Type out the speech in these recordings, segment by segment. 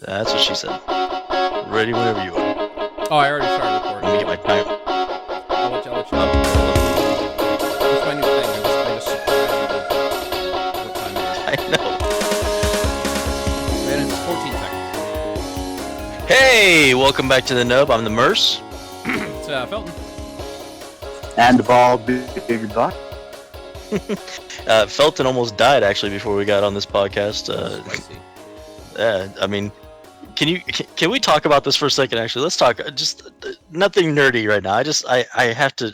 That's what she said. Ready whenever you are. Oh, I already started recording. Let me get my time. I'll let you know. That's my new thing. I just surprise you with what time it I know. is. And it's 14 seconds. Hey, welcome back to the Nub. I'm the Merce. It's Felton. And the ball, big buck. Felton almost died actually before we got on this podcast. Spicy. I mean, can we talk about this for a second? Actually, let's talk. Just nothing nerdy right now. I have to.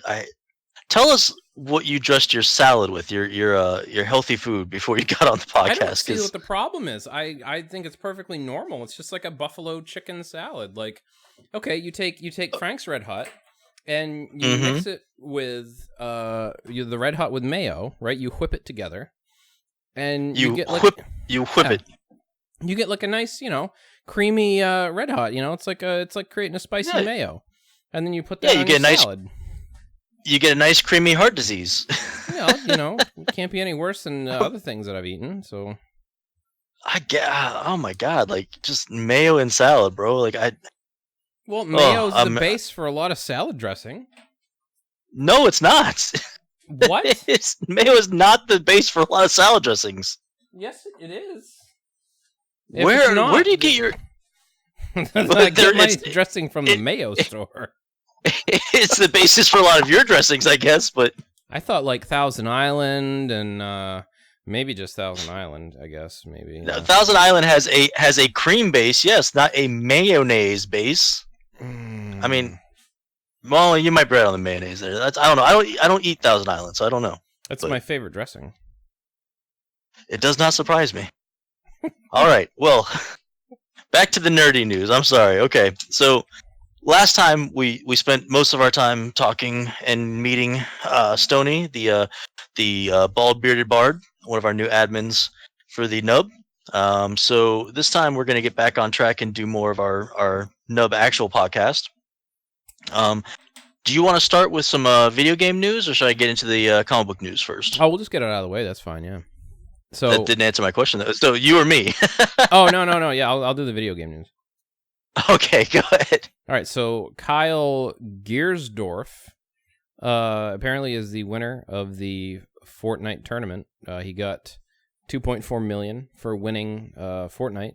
Tell us what you dressed your salad with, your healthy food before you got on the podcast. I don't see what the problem is. I think it's perfectly normal. It's just like a buffalo chicken salad. Like, okay, you take Frank's Red Hot and you mix it with the Red Hot with mayo, right? You whip it together, and you get like whip it. You get like a nice, creamy Red Hot. It's like creating a spicy mayo, and then you put that on your salad. You get a nice creamy heart disease. It can't be any worse than other things that I've eaten. So, oh my god, like just mayo and salad, bro. Well, mayo's the base for a lot of salad dressing. No, it's not. What? Mayo is not the base for a lot of salad dressings. Yes, it is. Where do you get your? I get my dressing from the mayo store. It's the basis for a lot of your dressings, I guess, but I thought like Thousand Island and maybe just Thousand Island, I guess, maybe. No, Thousand Island has a cream base, yes, not a mayonnaise base. I mean, well, you might bread on the mayonnaise there. I don't know. I don't eat Thousand Island, so I don't know. That's my favorite dressing. It does not surprise me. All right, well, back to the nerdy news. I'm sorry. Okay, so last time we spent most of our time talking and meeting Stony, the bald bearded bard, one of our new admins for the Nub. So this time we're going to get back on track and do more of our Nub actual podcast. Do you want to start with some video game news, or should I get into the comic book news first? Oh, we'll just get it out of the way. That's fine. Yeah. So that didn't answer my question though. So you or me? Oh no. Yeah, I'll do the video game news. Okay, go ahead. All right, so Kyle Giersdorf apparently is the winner of the Fortnite tournament. He got $2.4 million for winning Fortnite.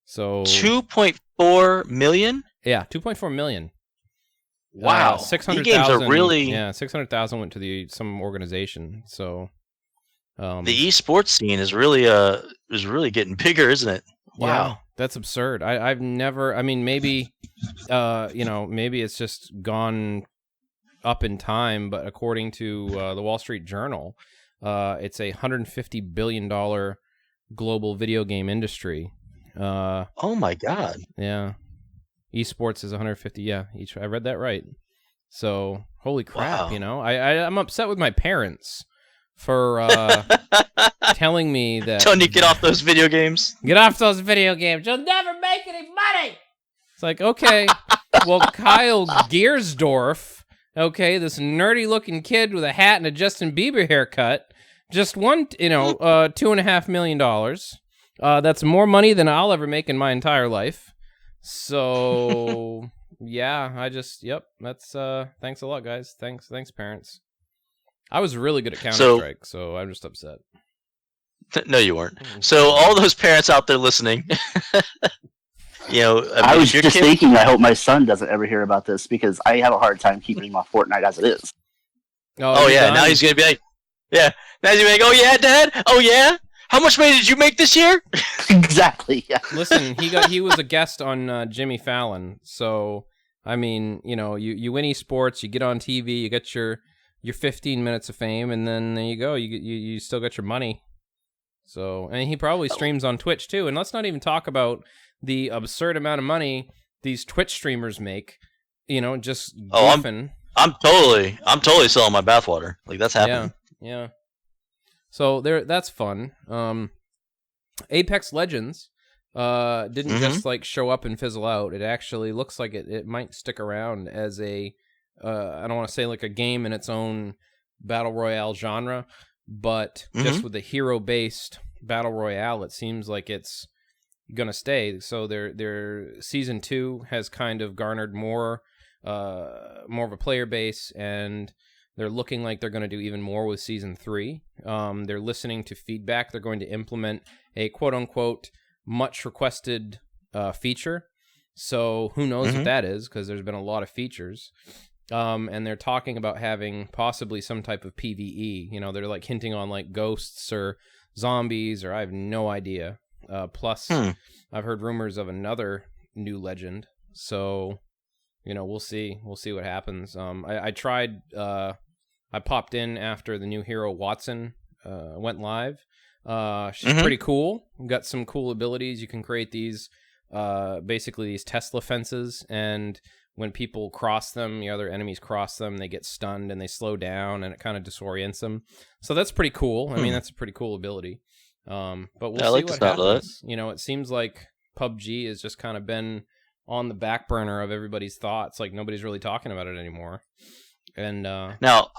So $2.4 million? Yeah, $2.4 million. Wow, 600,000. games are really 600,000 went to some organization. So the esports scene is really getting bigger, isn't it? Wow. Yeah, that's absurd. I've never. I mean, maybe, maybe it's just gone up in time. But according to the Wall Street Journal, it's a $150 billion global video game industry. Oh my god. Yeah, esports is 150. Yeah, I read that right. So holy crap! Wow. I'm upset with my parents for telling me that Tony, get off those video games. Get off those video games. You'll never make any money. It's like, okay, well, Kyle Giersdorf, okay, this nerdy looking kid with a hat and a Justin Bieber haircut, just won, $2.5 million. That's more money than I'll ever make in my entire life. So yeah, that's thanks a lot, guys. Thanks parents. I was really good at Counter-Strike, so I'm just upset. No, you weren't. So all those parents out there listening, I was just thinking, I hope my son doesn't ever hear about this because I have a hard time keeping him off Fortnite as it is. Oh yeah, now he's gonna be like, yeah. Now he's gonna be like, oh yeah, Dad. Oh yeah. How much money did you make this year? Exactly. Yeah. Listen, he was a guest on Jimmy Fallon, so I mean, you win esports, you get on TV, you get your 15 minutes of fame, and then there you go. You still got your money. So, and he probably streams on Twitch too. And let's not even talk about the absurd amount of money these Twitch streamers make. Just goofing. I'm totally selling my bathwater. Like that's happening. Yeah. So that's fun. Apex Legends didn't just like show up and fizzle out. It actually looks like it might stick around as a I don't want to say like a game in its own battle royale genre, but just with the hero-based battle royale, it seems like it's going to stay. So their season 2 has kind of garnered more of a player base, and they're looking like they're going to do even more with season 3. They're listening to feedback. They're going to implement a quote-unquote much requested feature. So who knows what that is, because there's been a lot of features. And they're talking about having possibly some type of PvE. You know, they're like hinting on like ghosts or zombies, or I have no idea. Plus, I've heard rumors of another new legend. So, you know, we'll see. We'll see what happens. I tried... I popped in after the new hero Watson went live. She's pretty cool. Got some cool abilities. You can create these, basically these Tesla fences, and when people cross them, the other enemies cross them, they get stunned and they slow down, and it kind of disorients them. So that's pretty cool. I mean, that's a pretty cool ability. But we'll see what happens. You know, it seems like PUBG has just kind of been on the back burner of everybody's thoughts. Like nobody's really talking about it anymore. And now,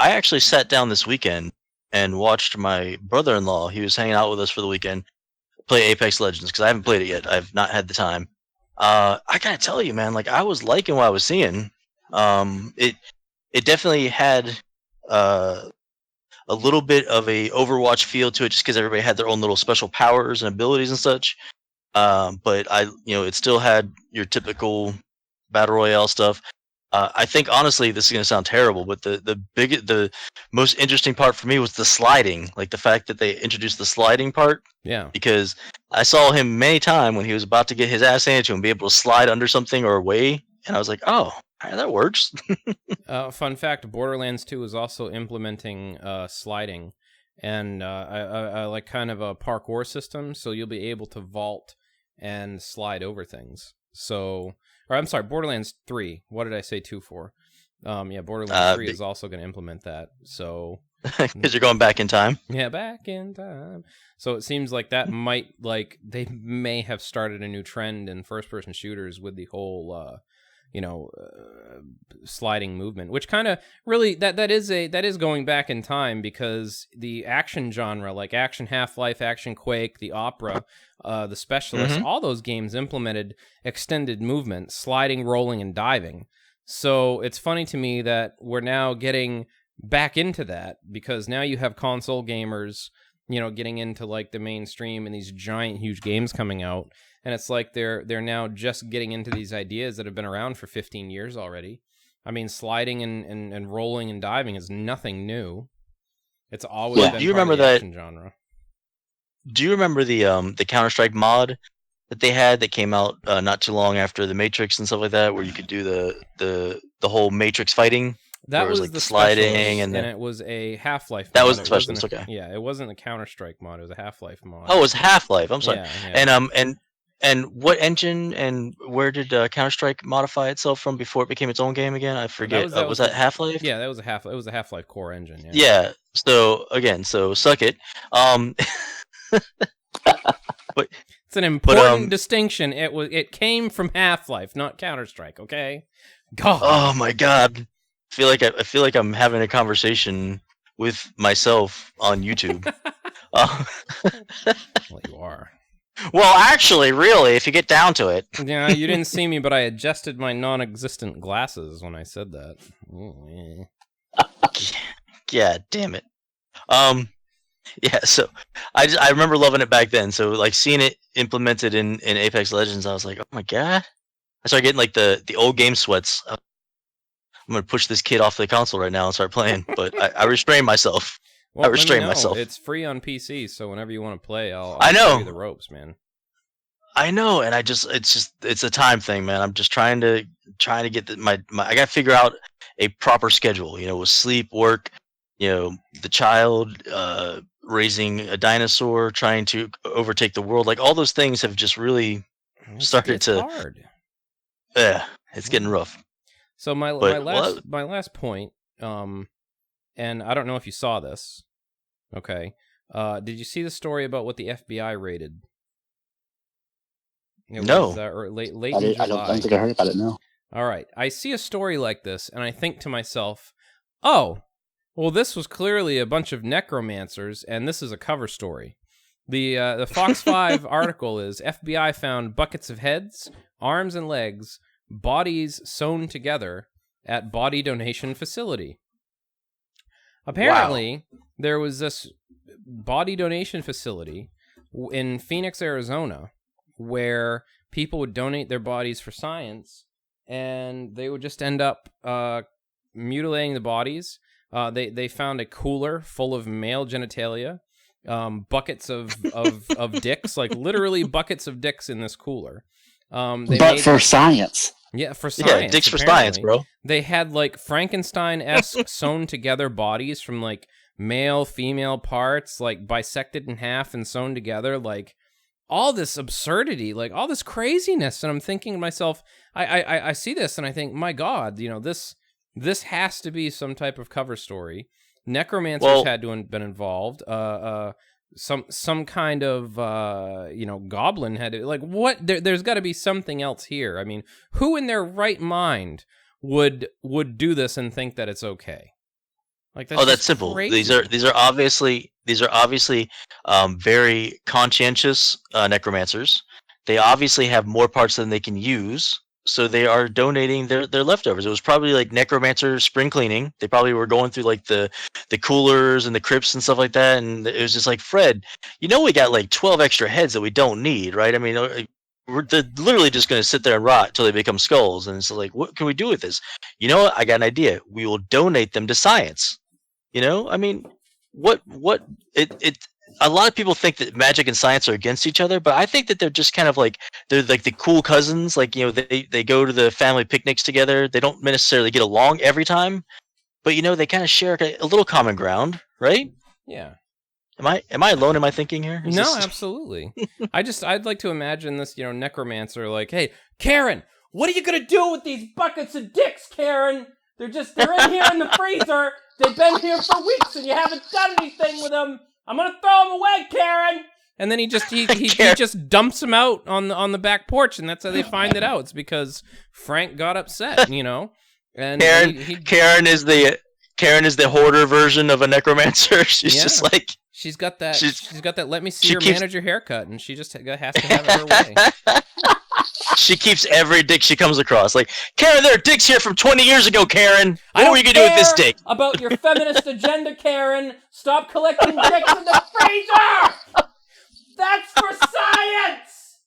I actually sat down this weekend and watched my brother-in-law. He was hanging out with us for the weekend, play Apex Legends, because I haven't played it yet. I've not had the time. I gotta tell you, man, like I was liking what I was seeing. It definitely had a little bit of a Overwatch feel to it, just because everybody had their own little special powers and abilities and such. But it still had your typical battle royale stuff. I think honestly, this is gonna sound terrible, but the most interesting part for me was the sliding, like the fact that they introduced the sliding part. yeah. Because I saw him many times when he was about to get his ass handed to him, be able to slide under something or away, and I was like, oh, that works. Fun fact: Borderlands 2 is also implementing sliding, and I like kind of a parkour system, so you'll be able to vault and slide over things. So. Or I'm sorry, Borderlands 3. What did I say 2 for? Yeah, Borderlands 3 is also going to implement that. So because you're going back in time. Yeah, back in time. So it seems like that might they may have started a new trend in first-person shooters with the whole sliding movement, which kind of really that is going back in time, because the action genre, like Action Half-Life, Action Quake, the Opera, the Specialist, all those games implemented extended movement, sliding, rolling, and diving. So it's funny to me that we're now getting back into that, because now you have console gamers, getting into like the mainstream and these giant, huge games coming out. And it's like they're now just getting into these ideas that have been around for 15 years already. I mean, sliding and rolling and diving is nothing new. It's always been part of the action genre. Do you remember the Counter-Strike mod that they had that came out not too long after the Matrix and stuff like that, where you could do the whole Matrix fighting? That was like the sliding, and it was a Half-Life mod. That was the Specialist, okay. Yeah, it wasn't a Counter-Strike mod, it was a Half-Life mod. Oh, it was Half-Life, I'm sorry. Yeah. And what engine and where did Counter-Strike modify itself from before it became its own game again? I forget. Was that Half-Life? Yeah, that was it was a Half-Life core engine. Yeah. So again, suck it. But it's an important distinction. It came from Half-Life, not Counter-Strike. Okay. God. Oh my God. I feel like I'm having a conversation with myself on YouTube. Well, you are. Well, actually, really, if you get down to it. Yeah, you didn't see me, but I adjusted my non-existent glasses when I said that. Oh, yeah, damn it. Yeah, so I remember loving it back then. So like seeing it implemented in Apex Legends, I was like, oh my God. I started getting like the old game sweats. I'm gonna push this kid off the console right now and start playing, but I restrain myself. Well, I restrain myself. It's free on PC, so whenever you want to play, I'll I know. show you the ropes, man. I know, and it's a time thing, man. I'm just trying to get my I gotta figure out a proper schedule, with sleep, work, the child, raising a dinosaur, trying to overtake the world. Like all those things have just really started to. Hard. Yeah, it's getting rough. So my last point, and I don't know if you saw this. Okay, did you see the story about what the FBI raided? No. Late in July. I don't think I heard about it. No. All right, I see a story like this, and I think to myself, "Oh, well, this was clearly a bunch of necromancers, and this is a cover story." The Fox 5 article is FBI found buckets of heads, arms, and legs, bodies sewn together at body donation facility. Apparently, there was this body donation facility in Phoenix, Arizona, where people would donate their bodies for science, and they would just end up mutilating the bodies. They found a cooler full of male genitalia, buckets of dicks, like literally buckets of dicks in this cooler. For science. Yeah, for science. Yeah, dicks for science, bro. They had like Frankenstein-esque sewn together bodies from like male, female parts, like bisected in half and sewn together, like all this absurdity, like all this craziness. And I'm thinking to myself, I see this and I think, my God, this has to be some type of cover story. Necromancers had to have been involved. Some kind of goblin had to, like, what? There's got to be something else here. I mean, who in their right mind would do this and think that it's okay? Like, that's simple. Crazy. These are obviously very conscientious necromancers. They obviously have more parts than they can use. So they are donating their leftovers. It was probably like necromancer spring cleaning. They probably were going through like the coolers and the crypts and stuff like that. And it was just like, Fred, we got like 12 extra heads that we don't need, right? I mean, they're literally just going to sit there and rot until they become skulls. And it's like, what can we do with this? You know what? I got an idea. We will donate them to science. I mean, a lot of people think that magic and science are against each other, but I think that they're just kind of like, they're like the cool cousins. Like, they go to the family picnics together. They don't necessarily get along every time, but they kind of share a little common ground, right? Yeah. Am I alone in my thinking here? No, absolutely. I'd like to imagine this, necromancer like, hey, Karen, what are you going to do with these buckets of dicks, Karen? They're in here in the freezer. They've been here for weeks and you haven't done anything with them. I'm gonna throw them away, Karen. And then he just dumps them out on the back porch, and that's how they find it out. It's because Frank got upset, And Karen is the hoarder version of a necromancer. Just like she's got that. Let me see your manager haircut, and she just has to have it her way. She keeps every dick she comes across. Like, Karen, there are dicks here from 20 years ago, Karen. What were you going to do with this dick? About your feminist agenda, Karen. Stop collecting dicks in the freezer! That's for science!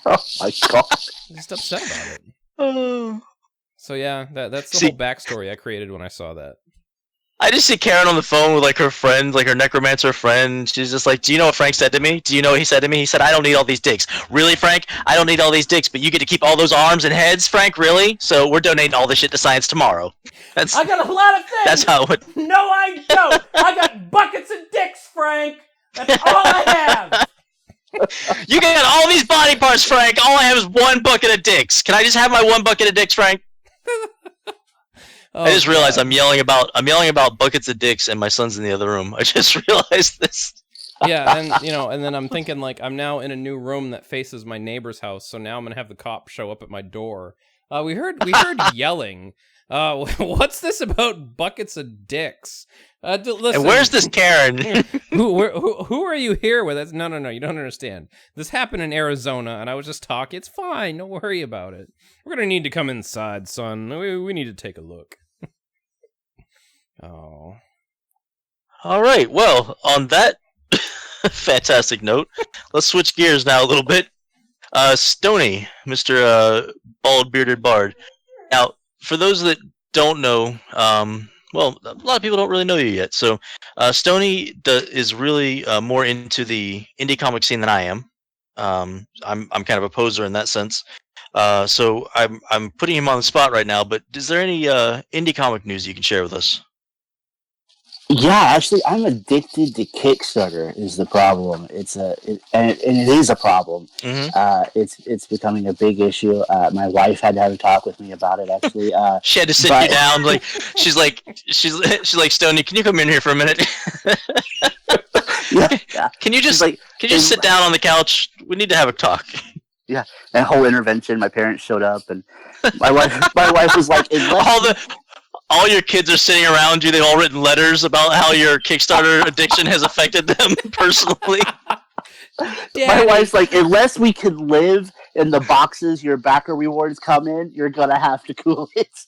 Oh my God. I'm just upset about it. Oh. So yeah, that's the whole backstory I created when I saw that. I just see Karen on the phone with like her friend, like her necromancer friend. She's just like, do you know what Frank said to me? Do you know what he said to me? He said, I don't need all these dicks. Really, Frank? I don't need all these dicks, but you get to keep all those arms and heads, Frank? Really? So we're donating all this shit to science tomorrow. I got a lot of things. That's how it would... No, I don't. I got buckets of dicks, Frank. That's all I have. You got all these body parts, Frank. All I have is one bucket of dicks. Can I just have my one bucket of dicks, Frank? I just realized I'm yelling about buckets of dicks, and my son's in the other room. I just realized this. Yeah, and then I'm thinking like I'm now in a new room that faces my neighbor's house, so now I'm gonna have the cop show up at my door. We heard yelling. What's this about buckets of dicks? Listen, and where's this Karen? who are you here with? No, you don't understand. This happened in Arizona, and I was just talking. It's fine. Don't worry about it. We're gonna need to come inside, son. We need to take a look. Oh. All right. Well, on that fantastic note, let's switch gears now a little bit. Stony, Mr. Bald-Bearded Bard. Now, for those that don't know, well, a lot of people don't really know you yet. So, Stony is really more into the indie comic scene than I am. I'm kind of a poser in that sense. So I'm putting him on the spot right now. But is there any indie comic news you can share with us? Yeah, actually, I'm addicted to Kickstarter. Is the problem? It is a problem. Mm-hmm. It's becoming a big issue. My wife had to have a talk with me about it. Actually, she had to sit you down. Like she's like Stoney, can you come in here for a minute? Yeah. Can you just sit down on the couch? We need to have a talk. Yeah, that whole intervention. My parents showed up, and my wife was like, all your kids are sitting around you. They've all written letters about how your Kickstarter addiction has affected them personally. Daddy. My wife's like, unless we can live in the boxes your backer rewards come in, you're gonna have to cool it.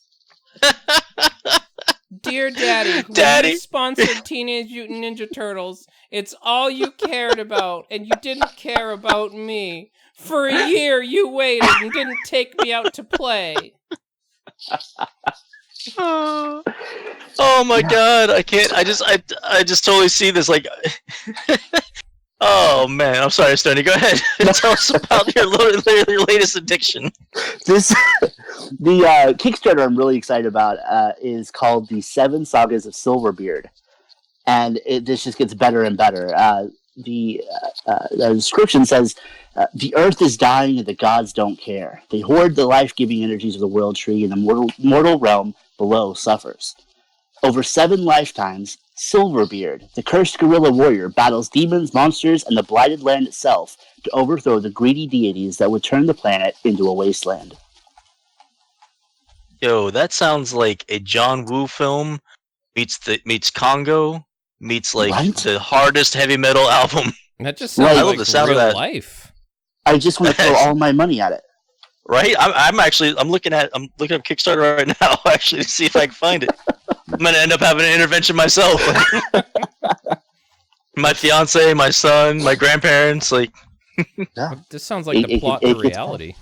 Dear Daddy, when Daddy. you sponsored Teenage Mutant Ninja Turtles, it's all you cared about, and you didn't care about me. For a year, you waited and didn't take me out to play. Oh my god, I can't. I just totally see this. Like, oh man, I'm sorry, Stoney. Go ahead. Tell us about your latest addiction. The Kickstarter I'm really excited about is called the 7 Sagas of Silverbeard, and this just gets better and better. The description says, the earth is dying and the gods don't care. They hoard the life-giving energies of the world tree, and the mortal realm below suffers. Over 7 lifetimes, Silverbeard, the cursed guerrilla warrior, battles demons, monsters, and the blighted land itself to overthrow the greedy deities that would turn the planet into a wasteland. Yo, that sounds like a John Woo film meets Congo meets like Right? the hardest heavy metal album. That just sounds Right. I like love the sound of real that. life. I just want to throw all my money at it. Right? I'm looking up Kickstarter right now actually to see if I can find it. I'm gonna end up having an intervention myself. My fiance, my son, my grandparents, like. Yeah. This sounds like the plot to reality.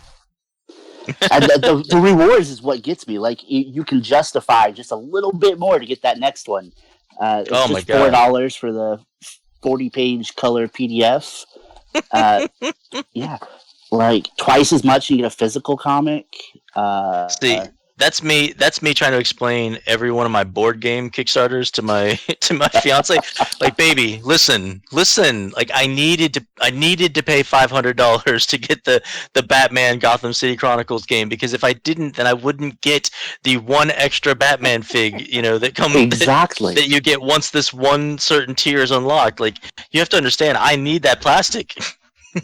And the rewards is what gets me. Like, you can justify just a little bit more to get that next one. It's Oh my just God. $4 for the 40-page color PDF. Yeah, like twice as much you get a physical comic. See, that's me trying to explain every one of my board game Kickstarters to my fiance. Like, baby, listen. Like, I needed to pay $500 to get the Batman Gotham City Chronicles game, because if I didn't, then I wouldn't get the one extra Batman fig, that comes exactly that you get once this one certain tier is unlocked. Like, you have to understand, I need that plastic.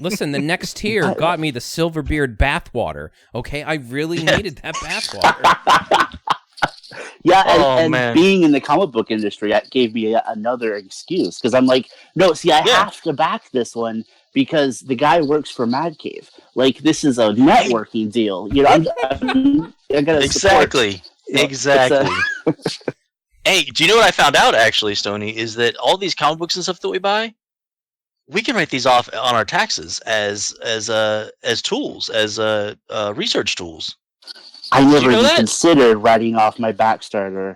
Listen, the next tier got me the Silverbeard bathwater. Okay, I really needed that bathwater. Yeah, and man. being in the comic book industry, that gave me another excuse, because I'm like, no, see, I have to back this one because the guy works for Mad Cave. Like, this is a networking deal. I gotta Exactly. support, Exactly. Hey, do you know what I found out, actually, Stoney, is that all these comic books and stuff that we buy, we can write these off on our taxes as tools, as research tools. I never even that? considered writing off my Backstarter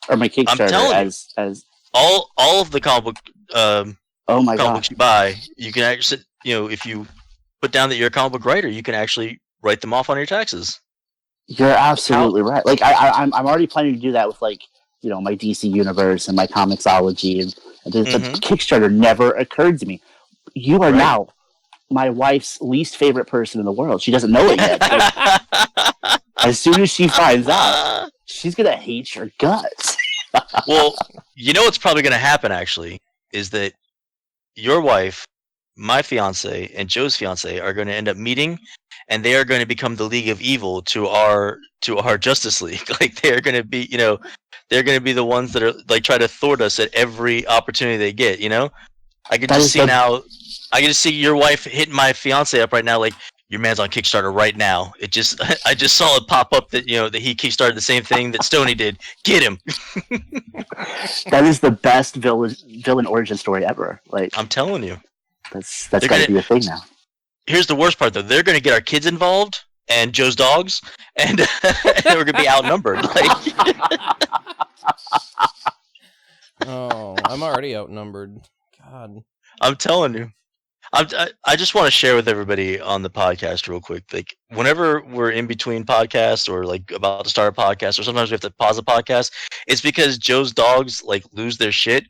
or my Kickstarter as all of the comic book oh my comic god, books you buy, you can actually, if you put down that you're a comic book writer, you can actually write them off on your taxes. You're absolutely right. Like, I'm already planning to do that with, like, my DC Universe and my Comixology, and the Kickstarter never occurred to me. You are now my wife's least favorite person in the world. She doesn't know it yet. As soon as she finds out, she's gonna hate your guts. Well, what's probably gonna happen, actually, is that your wife, my fiance, and Joe's fiance are going to end up meeting, and they are going to become the League of Evil to our Justice League. Like, they're going to be, they're going to be the ones that are like try to thwart us at every opportunity they get. I can just see now. I can just see your wife hitting my fiance up right now, like, your man's on Kickstarter right now. I just saw it pop up that that he Kickstarted the same thing that Stoney did. Get him. That is the best villain origin story ever. Like, I'm telling you, that's got to be a thing now. Here's the worst part, though. They're going to get our kids involved and Joe's dogs, and we're going to be outnumbered. Like, oh, I'm already outnumbered. God, I'm telling you. I just want to share with everybody on the podcast real quick. Like, whenever we're in between podcasts or like about to start a podcast, or sometimes we have to pause a podcast, it's because Joe's dogs like lose their shit.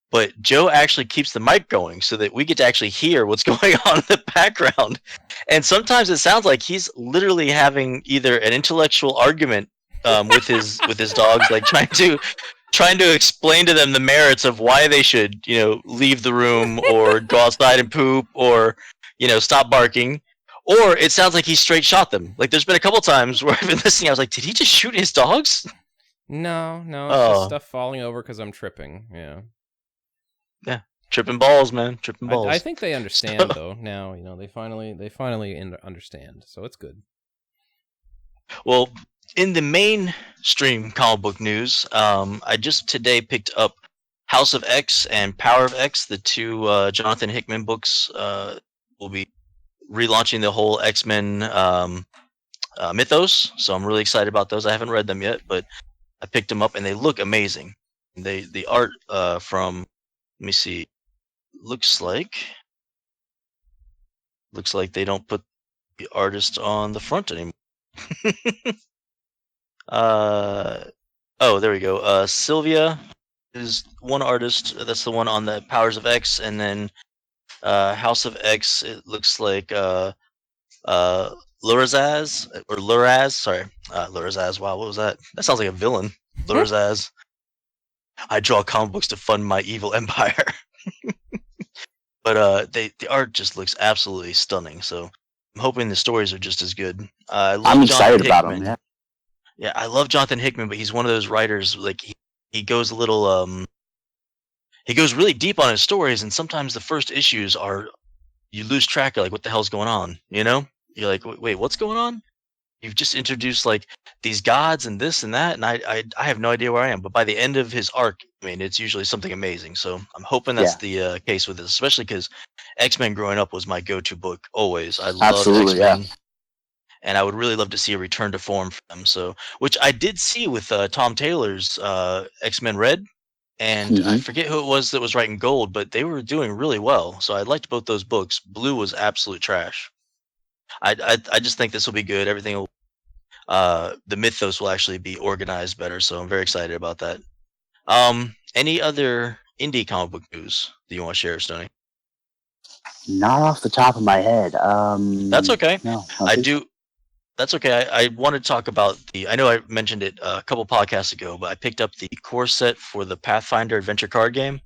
But Joe actually keeps the mic going so that we get to actually hear what's going on in the background. And sometimes it sounds like he's literally having either an intellectual argument with his dogs, like trying to explain to them the merits of why they should, leave the room or go outside and poop or, stop barking. Or it sounds like he straight shot them. Like, there's been a couple times where I've been listening, I was like, did he just shoot his dogs? No, it's just Oh, stuff falling over because I'm tripping. Yeah. yeah, tripping balls, man, tripping balls. I think they understand though. Now they finally understand, so it's good. Well, in the mainstream comic book news, I just today picked up House of X and Power of X, the two Jonathan Hickman books. Will be relaunching the whole X-Men mythos, so I'm really excited about those. I haven't read them yet, but I picked them up and they look amazing. The art from, let me see, looks like they don't put the artist on the front anymore. Oh, there we go. Sylvia is one artist. That's the one on the Powers of X, and then House of X. It looks like Lurazaz or Luraz. Sorry, Lurazaz. Wow, what was that? That sounds like a villain. Lurazaz. I draw comic books to fund my evil empire. But the art just looks absolutely stunning. So I'm hoping the stories are just as good. I love I'm Jonathan excited about Hickman. them. Yeah. Yeah, I love Jonathan Hickman, but he's one of those writers like he goes a little he goes really deep on his stories, and sometimes the first issues are you lose track of like what the hell's going on. You know, you're like, wait, what's going on? You've just introduced like these gods and this and that, and I have no idea where I am. But by the end of his arc, I mean, it's usually something amazing. So I'm hoping that's the case with this, especially because X-Men growing up was my go-to book always. I loved Absolutely, yeah. X-Men, and I would really love to see a return to form for them. So, which I did see with Tom Taylor's X-Men Red, and I Mhm. forget who it was that was writing Gold, but they were doing really well. So I liked both those books. Blue was absolute trash. I just think this will be good. Everything will the mythos will actually be organized better, so I'm very excited about that. Any other indie comic book news that you want to share, Stoney? Not off the top of my head. That's okay. No, I do. That's okay. I want to talk about the. I know I mentioned it a couple podcasts ago, but I picked up the core set for the Pathfinder Adventure card game.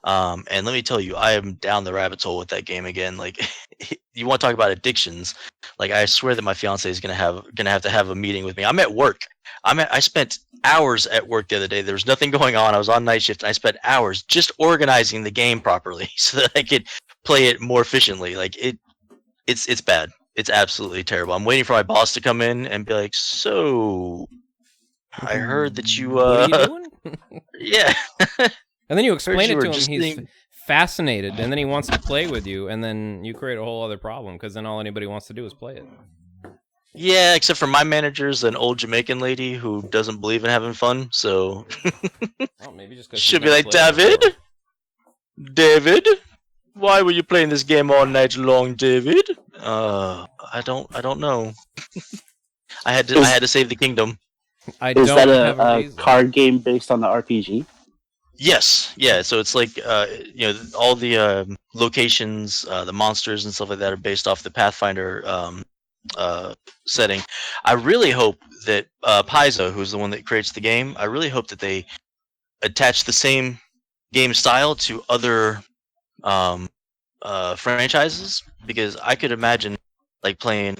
And let me tell you, I am down the rabbit hole with that game again. Like, you want to talk about addictions? Like, I swear that my fiance is gonna have to have a meeting with me. I'm at work. I spent hours at work the other day. There was nothing going on. I was on night shift, and I spent hours just organizing the game properly so that I could play it more efficiently. Like, it's bad. It's absolutely terrible. I'm waiting for my boss to come in and be like, "So, I heard that you What are you doing? yeah." And then you Heard explain you it were to him. just He's being fascinated, and then he wants to play with you, and then you create a whole other problem because then all anybody wants to do is play it. Yeah, except for my manager's an old Jamaican lady who doesn't believe in having fun, so Well, maybe just because she's she'll be never like, played it before. David, why were you playing this game all night long, David? I don't know. I had to save the kingdom. I Is don't that have a a reason. card game based on the RPG? Yes, yeah. So it's like all the locations, the monsters and stuff like that are based off the Pathfinder setting. I really hope that Paizo, who's the one that creates the game, I really hope that they attach the same game style to other um, franchises, because I could imagine like playing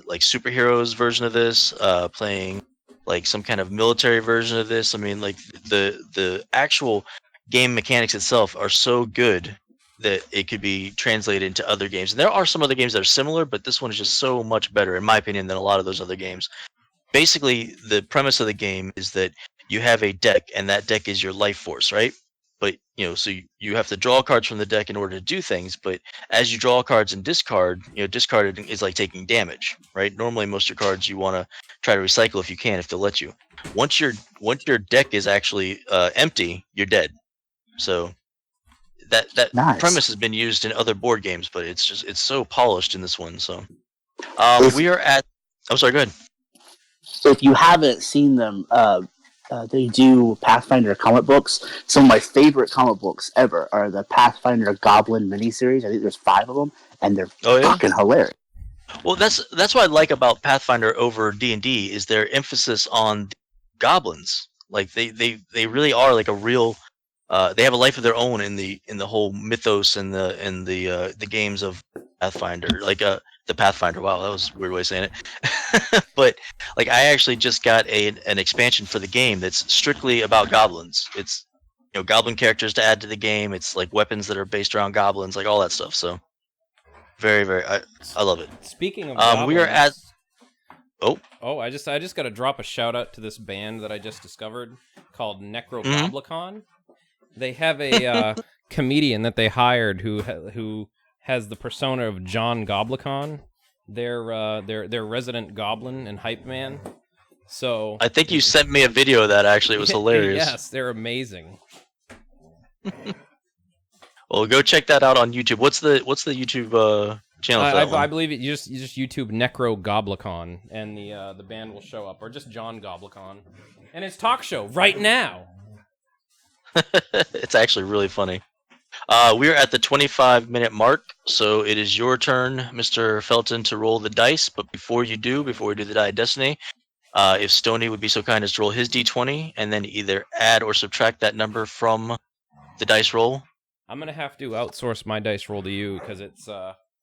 like superheroes version of this, playing like some kind of military version of this. I mean, like the actual game mechanics itself are so good that it could be translated into other games. And there are some other games that are similar, but this one is just so much better, in my opinion, than a lot of those other games. Basically, the premise of the game is that you have a deck, and that deck is your life force, right? But so you have to draw cards from the deck in order to do things. But as you draw cards and discard, discarding is like taking damage, right? Normally, most of your cards you want to try to recycle if you can, if they'll let you. Once your deck is actually empty, you're dead. So that Nice. premise has been used in other board games, but it's so polished in this one. So If, we are at. I'm sorry. Go ahead. if you haven't seen them, they do Pathfinder comic books. Some of my favorite comic books ever are the Pathfinder Goblin miniseries. I think there's 5 of them, and they're Oh yeah. fucking hilarious. Well, that's what I like about Pathfinder over D&D is their emphasis on goblins. Like they really are like a real. They have a life of their own in the whole mythos and the games of Pathfinder, like the Pathfinder. Wow, that was a weird way of saying it. But like, I actually just got an expansion for the game that's strictly about goblins. It's goblin characters to add to the game. It's like weapons that are based around goblins, like all that stuff. So very, very, I love it. Speaking of goblins, we are at. Oh, I just got to drop a shout out to this band that I just discovered called Necrogoblicon. They have a comedian that they hired who has the persona of John Goblicon. They're resident goblin and hype man. So I think you sent me a video of that. Actually, it was hilarious. Yes, they're amazing. Well, go check that out on YouTube. What's the YouTube channel for that one? I believe it. You just YouTube Necrogoblicon, and the band will show up, or just John Goblicon, and his talk show right now. It's actually really funny. We're at the 25-minute mark, so it is your turn, Mr. Felton, to roll the dice. But before we do the Die of Destiny, if Stoney would be so kind as to roll his d20, and then either add or subtract that number from the dice roll. I'm gonna have to outsource my dice roll to you because it's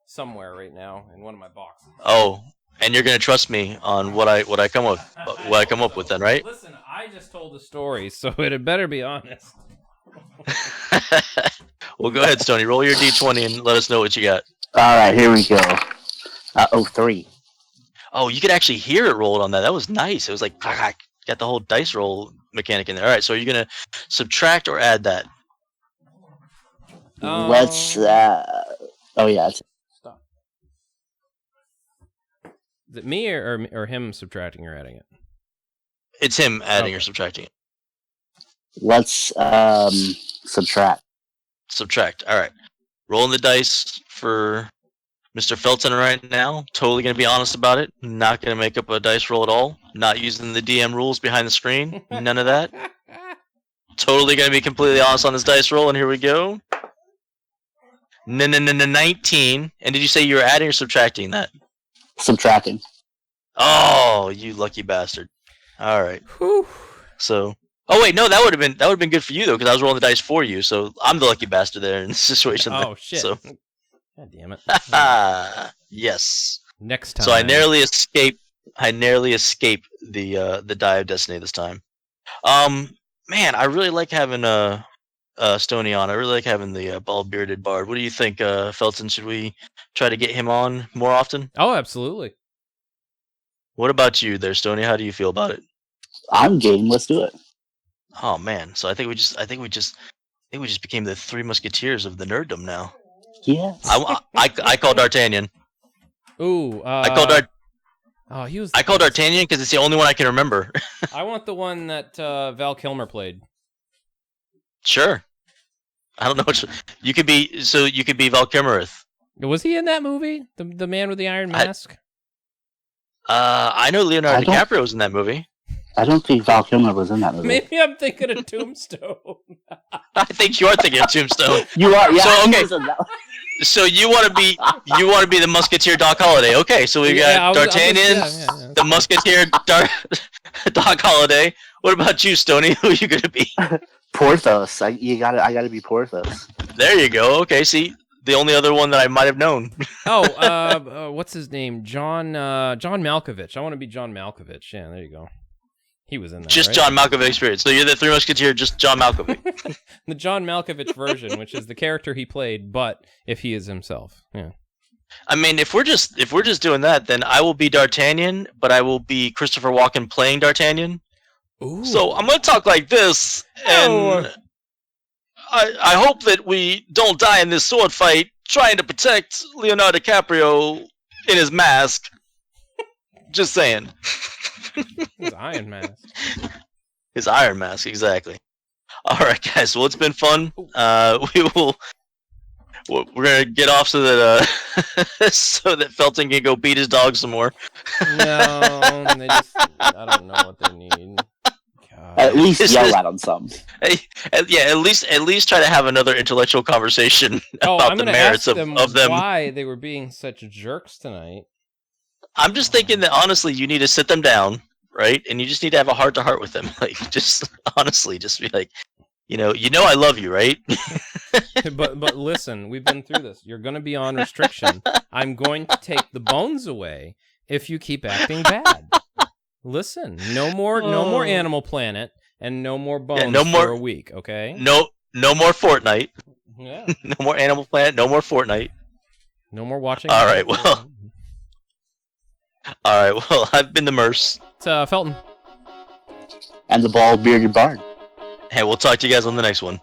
somewhere right now in one of my boxes. Oh, and you're gonna trust me on what I come up with then, right? Listen, I just told the story, so it better be honest. Well, go ahead, Stoney. Roll your d20 and let us know what you got. All right, here we go. 3. Oh, you could actually hear it rolled on that. That was nice. It was like, got the whole dice roll mechanic in there. All right, so are you going to subtract or add that? Let's, oh yeah. Stop. Is it me or him subtracting or adding it? It's him adding or subtracting it. Let's, subtract. Subtract. All right. Rolling the dice for Mr. Felton right now. Totally going to be honest about it. Not going to make up a dice roll at all. Not using the DM rules behind the screen. None of that. Totally going to be completely honest on this dice roll, and here we go. 19. And did you say you were adding or subtracting that? Subtracting. Oh, you lucky bastard. All right. Whew. So... Oh wait, no, that would have been good for you though, because I was rolling the dice for you, so I'm the lucky bastard there in this situation. Oh shit! So. God damn it! Yes. Next time. So I narrowly escape the Die of Destiny this time. Man, I really like having Stoney on. I really like having the bald bearded bard. What do you think, Felton? Should we try to get him on more often? Oh, absolutely. What about you, there, Stoney? How do you feel about it? I'm game. Let's do it. Oh man, so I think we just became the Three Musketeers of the nerddom now. Yes. I call D'Artagnan. Ooh. I called Oh, he was. I called D'Artagnan because it's the only one I can remember. I want the one that Val Kilmer played. Sure. I don't know which you could be. So you could be Val Kilmer. Was he in that movie? The man with the iron mask. I know Leonardo DiCaprio was in that movie. I don't think Val Kilmer was in that movie. Maybe I'm thinking of Tombstone. I think you are thinking of Tombstone. You are, yeah. So okay. So you want to be the Musketeer Doc Holliday. Okay, so we got D'Artagnan, the Musketeer Doc Holliday. What about you, Stoney? Who are you gonna be? Porthos. I gotta be Porthos. There you go. Okay, see, the only other one that I might have known. What's his name? John Malkovich. I want to be John Malkovich. Yeah, there you go. He was in that, just right? John Malkovich experience. So you're the Three Musketeer, just John Malkovich. The John Malkovich version, which is the character he played, but if he is himself. Yeah. I mean, if we're just doing that, then I will be D'Artagnan, but I will be Christopher Walken playing D'Artagnan. Ooh. So I'm gonna talk like this, and I hope that we don't die in this sword fight trying to protect Leonardo DiCaprio in his mask. Just saying. His iron mask. His iron mask, exactly. All right, guys. Well, it's been fun. We're gonna get off so that Felton can go beat his dog some more. No, I don't know what they need. God. At least yell at them some. Yeah, at least try to have another intellectual conversation about the merits of them. Why they were being such jerks tonight. I'm just thinking that honestly, you need to sit them down, right? And you just need to have a heart-to-heart with them. Like, just honestly, just be like, You know I love you, right? but listen, we've been through this. You're going to be on restriction. I'm going to take the bones away if you keep acting bad. Listen, no more Animal Planet and no more bones for a week, okay? No more Fortnite. Yeah. No more Animal Planet, no more Fortnite. No more watching. All right, well. I've been the Merce. It's Felton. And the bald bearded bard. And we'll talk to you guys on the next one.